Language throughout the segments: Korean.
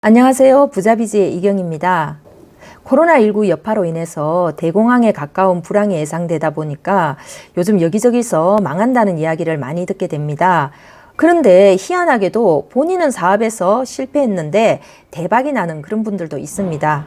안녕하세요. 부자비즈의 이경입니다. 코로나19 여파로 인해서 대공황에 가까운 불황이 예상되다 보니까 요즘 여기저기서 망한다는 이야기를 많이 듣게 됩니다. 그런데 희한하게도 본인은 사업에서 실패했는데 대박이 나는 그런 분들도 있습니다.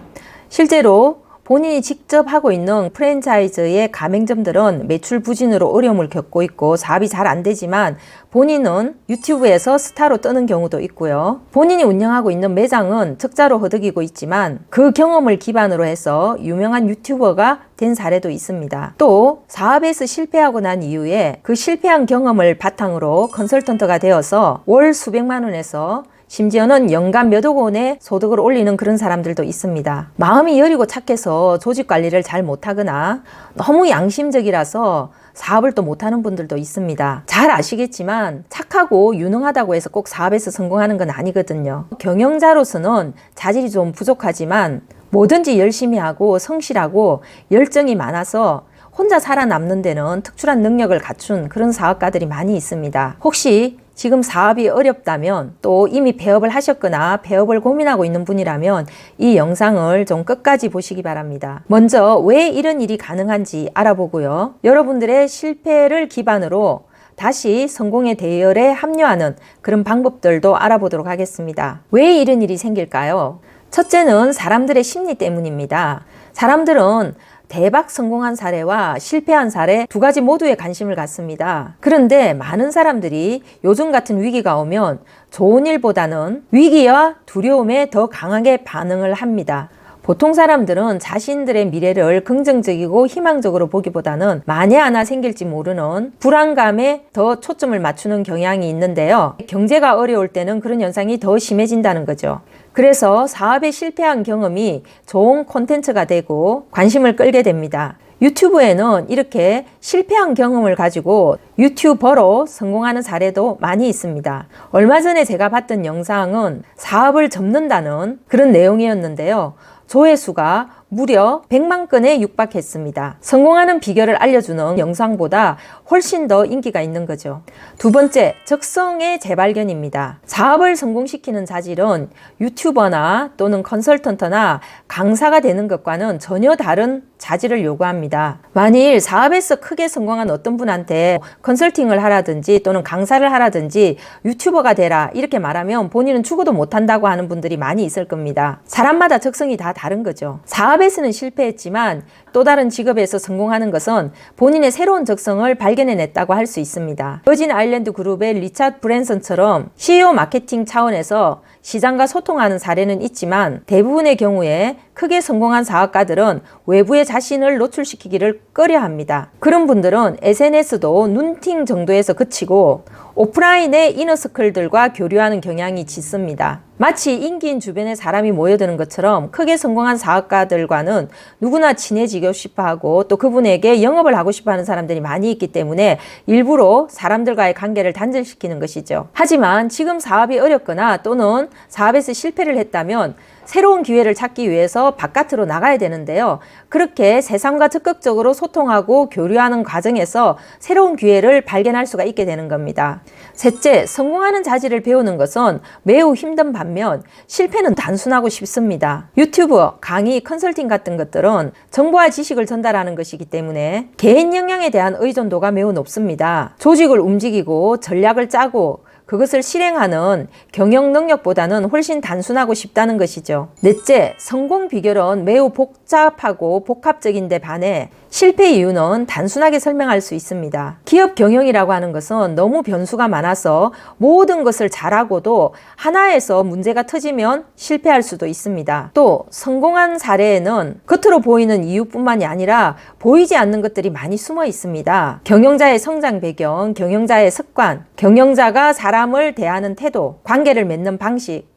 실제로 본인이 직접 하고 있는 프랜차이즈의 가맹점들은 매출 부진으로 어려움을 겪고 있고 사업이 잘 안 되지만 본인은 유튜브에서 스타로 뜨는 경우도 있고요. 본인이 운영하고 있는 매장은 적자로 허덕이고 있지만 그 경험을 기반으로 해서 유명한 유튜버가 된 사례도 있습니다. 또 사업에서 실패하고 난 이후에 그 실패한 경험을 바탕으로 컨설턴트가 되어서 월 수백만 원에서 심지어는 연간 몇억 원의 소득을 올리는 그런 사람들도 있습니다. 마음이 여리고 착해서 조직 관리를 잘 못하거나 너무 양심적이라서 사업을 또 못하는 분들도 있습니다. 잘 아시겠지만 착하고 유능하다고 해서 꼭 사업에서 성공하는 건 아니거든요. 경영자로서는 자질이 좀 부족하지만 뭐든지 열심히 하고 성실하고 열정이 많아서 혼자 살아남는 데는 특출한 능력을 갖춘 그런 사업가들이 많이 있습니다. 혹시 지금 사업이 어렵다면 또 이미 폐업을 하셨거나 폐업을 고민하고 있는 분이라면 이 영상을 좀 끝까지 보시기 바랍니다. 먼저 왜 이런 일이 가능한지 알아보고요. 여러분들의 실패를 기반으로 다시 성공의 대열에 합류하는 그런 방법들도 알아보도록 하겠습니다. 왜 이런 일이 생길까요? 첫째는 사람들의 심리 때문입니다. 사람들은 대박 성공한 사례와 실패한 사례 두 가지 모두에 관심을 갖습니다. 그런데 많은 사람들이 요즘 같은 위기가 오면 좋은 일보다는 위기와 두려움에 더 강하게 반응을 합니다. 보통 사람들은 자신들의 미래를 긍정적이고 희망적으로 보기보다는 만에 하나 생길지 모르는 불안감에 더 초점을 맞추는 경향이 있는데요. 경제가 어려울 때는 그런 현상이 더 심해진다는 거죠. 그래서 사업에 실패한 경험이 좋은 콘텐츠가 되고 관심을 끌게 됩니다. 유튜브에는 이렇게 실패한 경험을 가지고 유튜버로 성공하는 사례도 많이 있습니다. 얼마 전에 제가 봤던 영상은 사업을 접는다는 그런 내용이었는데요. 조회수가 무려 100만 건에 육박했습니다. 성공하는 비결을 알려주는 영상보다 훨씬 더 인기가 있는 거죠. 두 번째, 적성의 재발견입니다. 사업을 성공시키는 자질은 유튜버나 또는 컨설턴트나 강사가 되는 것과는 전혀 다른 자질을 요구합니다. 만일 사업에서 크게 성공한 어떤 분한테 컨설팅을 하라든지 또는 강사를 하라든지 유튜버가 되라 이렇게 말하면 본인은 죽어도 못한다고 하는 분들이 많이 있을 겁니다. 사람마다 적성이 다 다른 거죠. 사업에서는 실패했지만 또 다른 직업에서 성공하는 것은 본인의 새로운 적성을 발견해냈다고 할 수 있습니다. 버진 아일랜드 그룹의 리차드 브랜슨처럼 CEO 마케팅 차원에서 시장과 소통하는 사례는 있지만 대부분의 경우에 크게 성공한 사업가들은 외부에 자신을 노출시키기를 꺼려합니다. 그런 분들은 SNS도 눈팅 정도에서 그치고 오프라인의 이너서클들과 교류하는 경향이 짙습니다. 마치 인기인 주변에 사람이 모여드는 것처럼 크게 성공한 사업가들과는 누구나 친해지고 싶어하고 또 그분에게 영업을 하고 싶어하는 사람들이 많이 있기 때문에 일부러 사람들과의 관계를 단절시키는 것이죠. 하지만 지금 사업이 어렵거나 또는 사업에서 실패를 했다면 새로운 기회를 찾기 위해서 바깥으로 나가야 되는데요. 그렇게 세상과 적극적으로 소통하고 교류하는 과정에서 새로운 기회를 발견할 수가 있게 되는 겁니다. 셋째, 성공하는 자질을 배우는 것은 매우 힘든 반면 실패는 단순하고 쉽습니다. 유튜브, 강의, 컨설팅 같은 것들은 정보와 지식을 전달하는 것이기 때문에 개인 역량에 대한 의존도가 매우 높습니다. 조직을 움직이고 전략을 짜고 그것을 실행하는 경영 능력보다는 훨씬 단순하고 쉽다는 것이죠. 넷째, 성공 비결은 매우 복잡하고 복합적인데 반해 실패 이유는 단순하게 설명할 수 있습니다. 기업 경영이라고 하는 것은 너무 변수가 많아서 모든 것을 잘하고도 하나에서 문제가 터지면 실패할 수도 있습니다. 또 성공한 사례에는 겉으로 보이는 이유뿐만이 아니라 보이지 않는 것들이 많이 숨어 있습니다. 경영자의 성장 배경, 경영자의 습관, 경영자가 사람을 대하는 태도, 관계를 맺는 방식,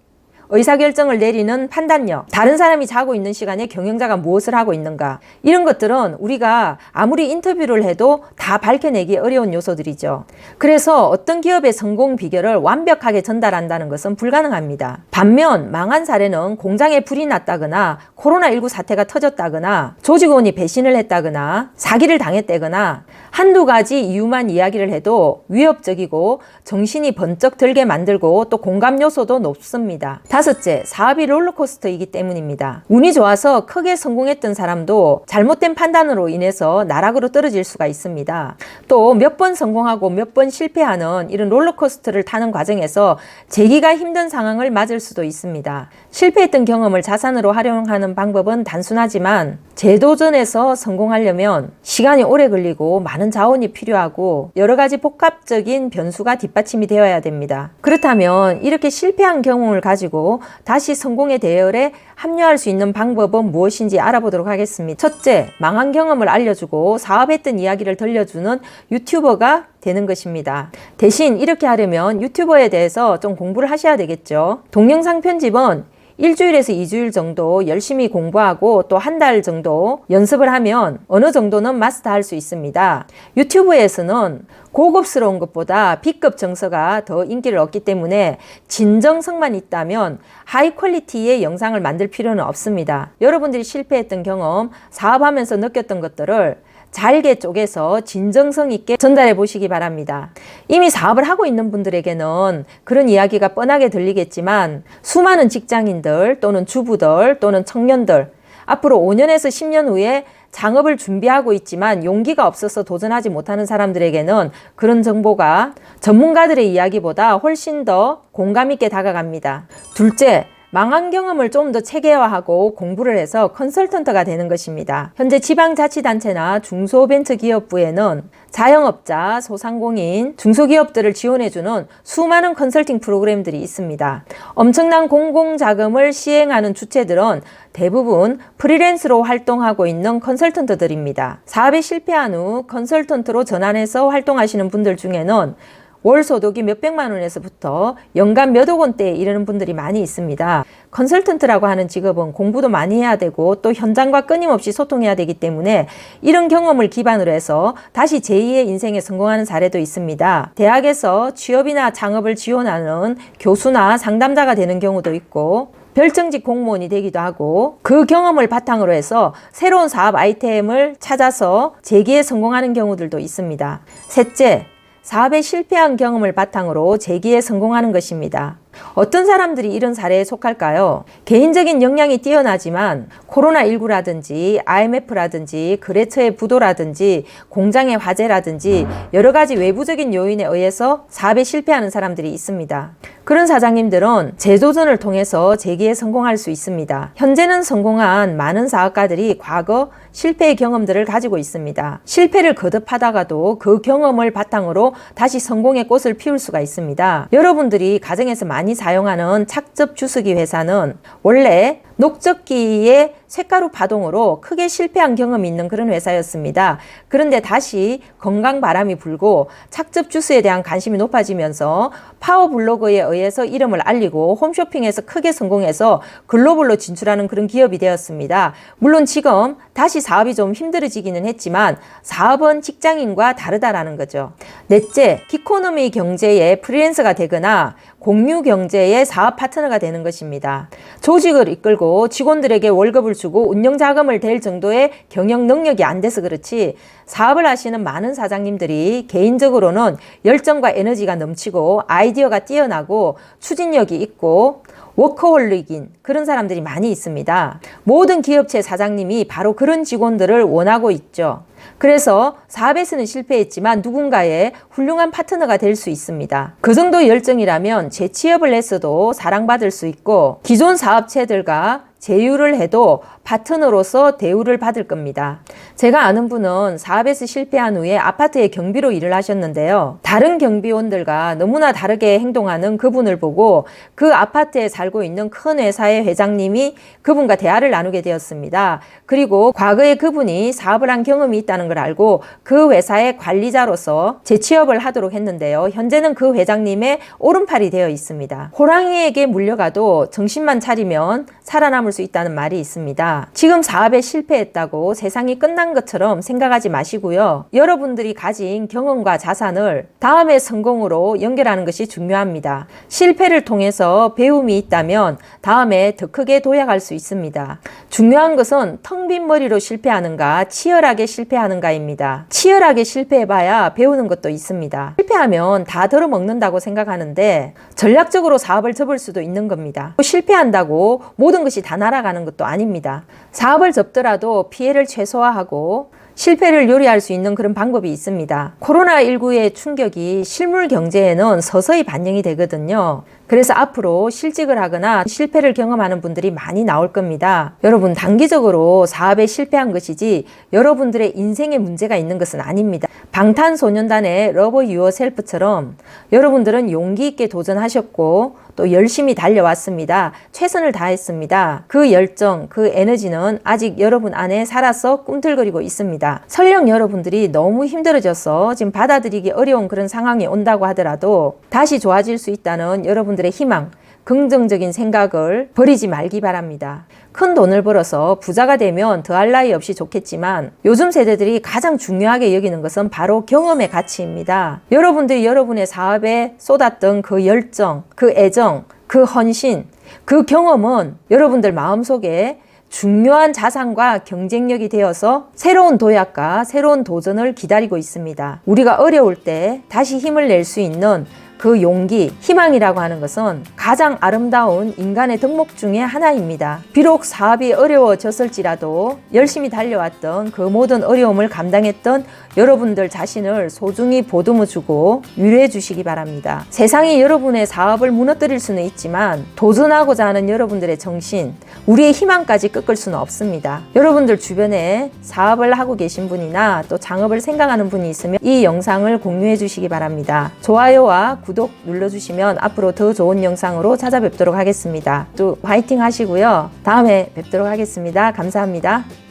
의사결정을 내리는 판단력, 다른 사람이 자고 있는 시간에 경영자가 무엇을 하고 있는가, 이런 것들은 우리가 아무리 인터뷰를 해도 다 밝혀내기 어려운 요소들이죠. 그래서 어떤 기업의 성공 비결을 완벽하게 전달한다는 것은 불가능합니다. 반면 망한 사례는 공장에 불이 났다거나 코로나19 사태가 터졌다거나 조직원이 배신을 했다거나 사기를 당했다거나 한두 가지 이유만 이야기를 해도 위협적이고 정신이 번쩍 들게 만들고 또 공감 요소도 높습니다. 다섯째, 사업이 롤러코스터이기 때문입니다. 운이 좋아서 크게 성공했던 사람도 잘못된 판단으로 인해서 나락으로 떨어질 수가 있습니다. 또 몇 번 성공하고 몇 번 실패하는 이런 롤러코스터를 타는 과정에서 재기가 힘든 상황을 맞을 수도 있습니다. 실패했던 경험을 자산으로 활용하는 방법은 단순하지만 재도전에서 성공하려면 시간이 오래 걸리고 많은 자원이 필요하고 여러 가지 복합적인 변수가 뒷받침이 되어야 됩니다. 그렇다면 이렇게 실패한 경험을 가지고 다시 성공의 대열에 합류할 수 있는 방법은 무엇인지 알아보도록 하겠습니다. 첫째, 망한 경험을 알려주고 사업했던 이야기를 들려주는 유튜버가 되는 것입니다. 대신 이렇게 하려면 유튜버에 대해서 좀 공부를 하셔야 되겠죠. 동영상 편집은 일주일에서 2주일 정도 열심히 공부하고 또 한 달 정도 연습을 하면 어느 정도는 마스터할 수 있습니다. 유튜브에서는 고급스러운 것보다 B급 정서가 더 인기를 얻기 때문에 진정성만 있다면 하이 퀄리티의 영상을 만들 필요는 없습니다. 여러분들이 실패했던 경험, 사업하면서 느꼈던 것들을 잘게 쪼개서 진정성 있게 전달해 보시기 바랍니다. 이미 사업을 하고 있는 분들에게는 그런 이야기가 뻔하게 들리겠지만 수많은 직장인들 또는 주부들 또는 청년들 앞으로 5년에서 10년 후에 창업을 준비하고 있지만 용기가 없어서 도전하지 못하는 사람들에게는 그런 정보가 전문가들의 이야기보다 훨씬 더 공감 있게 다가갑니다. 둘째, 망한 경험을 좀 더 체계화하고 공부를 해서 컨설턴트가 되는 것입니다. 현재 지방자치단체나 중소벤처기업부에는 자영업자, 소상공인, 중소기업들을 지원해주는 수많은 컨설팅 프로그램들이 있습니다. 엄청난 공공자금을 시행하는 주체들은 대부분 프리랜서로 활동하고 있는 컨설턴트들입니다. 사업에 실패한 후 컨설턴트로 전환해서 활동하시는 분들 중에는 월 소득이 몇백만 원에서부터 연간 몇억 원대에 이르는 분들이 많이 있습니다. 컨설턴트라고 하는 직업은 공부도 많이 해야 되고 또 현장과 끊임없이 소통해야 되기 때문에 이런 경험을 기반으로 해서 다시 제2의 인생에 성공하는 사례도 있습니다. 대학에서 취업이나 창업을 지원하는 교수나 상담자가 되는 경우도 있고 별정직 공무원이 되기도 하고 그 경험을 바탕으로 해서 새로운 사업 아이템을 찾아서 재기에 성공하는 경우들도 있습니다. 셋째, 사업에 실패한 경험을 바탕으로 재기에 성공하는 것입니다. 어떤 사람들이 이런 사례에 속할까요? 개인적인 역량이 뛰어나지만 코로나19라든지 IMF라든지 거래처의 부도라든지 공장의 화재라든지 여러 가지 외부적인 요인에 의해서 사업에 실패하는 사람들이 있습니다. 그런 사장님들은 재도전을 통해서 재기에 성공할 수 있습니다. 현재는 성공한 많은 사업가들이 과거 실패의 경험들을 가지고 있습니다. 실패를 거듭하다가도 그 경험을 바탕으로 다시 성공의 꽃을 피울 수가 있습니다. 여러분들이 가정에서 많이 사용하는 착즙 주스기 회사는 원래 녹즙기의 쇳가루 파동으로 크게 실패한 경험이 있는 그런 회사였습니다. 그런데 다시 건강 바람이 불고 착즙 주스에 대한 관심이 높아지면서 파워블로거에 의해서 이름을 알리고 홈쇼핑에서 크게 성공해서 글로벌로 진출하는 그런 기업이 되었습니다. 물론 지금 다시 사업이 좀 힘들어지기는 했지만 사업은 직장인과 다르다라는 거죠. 넷째, 기코노미 경제의 프리랜서가 되거나 공유 경제의 사업 파트너가 되는 것입니다. 조직을 이끌고 직원들에게 월급을 주고 운영 자금을 댈 정도의 경영 능력이 안 돼서 그렇지 사업을 하시는 많은 사장님들이 개인적으로는 열정과 에너지가 넘치고 아이디어가 뛰어나고 추진력이 있고 워커홀릭인 그런 사람들이 많이 있습니다. 모든 기업체 사장님이 바로 그런 직원들을 원하고 있죠. 그래서 사업에서는 실패했지만 누군가의 훌륭한 파트너가 될 수 있습니다. 그 정도 열정이라면 재취업을 했어도 사랑받을 수 있고 기존 사업체들과 제휴를 해도 파트너로서 대우를 받을 겁니다. 제가 아는 분은 사업에서 실패한 후에 아파트의 경비로 일을 하셨는데요. 다른 경비원들과 너무나 다르게 행동하는 그분을 보고 그 아파트에 살고 있는 큰 회사의 회장님이 그분과 대화를 나누게 되었습니다. 그리고 과거에 그분이 사업을 한 경험이 있다는 걸 알고 그 회사의 관리자로서 재취업을 하도록 했는데요. 현재는 그 회장님의 오른팔이 되어 있습니다. 호랑이에게 물려가도 정신만 차리면 살아남을 수 있다는 말이 있습니다. 있습니다. 지금 사업에 실패했다고 세상이 끝난 것처럼 생각하지 마시고요. 여러분들이 가진 경험과 자산을 다음의 성공으로 연결하는 것이 중요합니다. 실패를 통해서 배움이 있다면 다음에 더 크게 도약할 수 있습니다. 중요한 것은 텅 빈 머리로 실패하는가, 치열하게 실패하는가입니다. 치열하게 실패해봐야 배우는 것도 있습니다. 실패하면 다 덜어먹는다고 생각하는데 전략적으로 사업을 접을 수도 있는 겁니다. 실패한다고 모든 것이 다 날아가는 것도 아닙니다. 사업을 접더라도 피해를 최소화하고 실패를 요리할 수 있는 그런 방법이 있습니다. 코로나19의 충격이 실물 경제에는 서서히 반영이 되거든요. 그래서 앞으로 실직을 하거나 실패를 경험하는 분들이 많이 나올 겁니다. 여러분, 단기적으로 사업에 실패한 것이지 여러분들의 인생에 문제가 있는 것은 아닙니다. 방탄소년단의 러브 유어셀프처럼 여러분들은 용기 있게 도전하셨고 또 열심히 달려왔습니다. 최선을 다했습니다. 그 열정, 그 에너지는 아직 여러분 안에 살아서 꿈틀거리고 있습니다. 설령 여러분들이 너무 힘들어져서 지금 받아들이기 어려운 그런 상황이 온다고 하더라도 다시 좋아질 수 있다는 여러분들의 희망, 긍정적인 생각을 버리지 말기 바랍니다. 큰 돈을 벌어서 부자가 되면 더할 나위 없이 좋겠지만 요즘 세대들이 가장 중요하게 여기는 것은 바로 경험의 가치입니다. 여러분들이 여러분의 사업에 쏟았던 그 열정, 그 애정, 그 헌신, 그 경험은 여러분들 마음속에 중요한 자산과 경쟁력이 되어서 새로운 도약과 새로운 도전을 기다리고 있습니다. 우리가 어려울 때 다시 힘을 낼 수 있는 그 용기, 희망이라고 하는 것은 가장 아름다운 인간의 덕목 중에 하나입니다. 비록 사업이 어려워졌을지라도 열심히 달려왔던 그 모든 어려움을 감당했던 여러분들 자신을 소중히 보듬어주고 위로해 주시기 바랍니다. 세상이 여러분의 사업을 무너뜨릴 수는 있지만 도전하고자 하는 여러분들의 정신, 우리의 희망까지 꺾을 수는 없습니다. 여러분들 주변에 사업을 하고 계신 분이나 또 창업을 생각하는 분이 있으면 이 영상을 공유해 주시기 바랍니다. 좋아요와 구독 눌러주시면 앞으로 더 좋은 영상으로 찾아뵙도록 하겠습니다. 또 화이팅 하시고요. 다음에 뵙도록 하겠습니다. 감사합니다.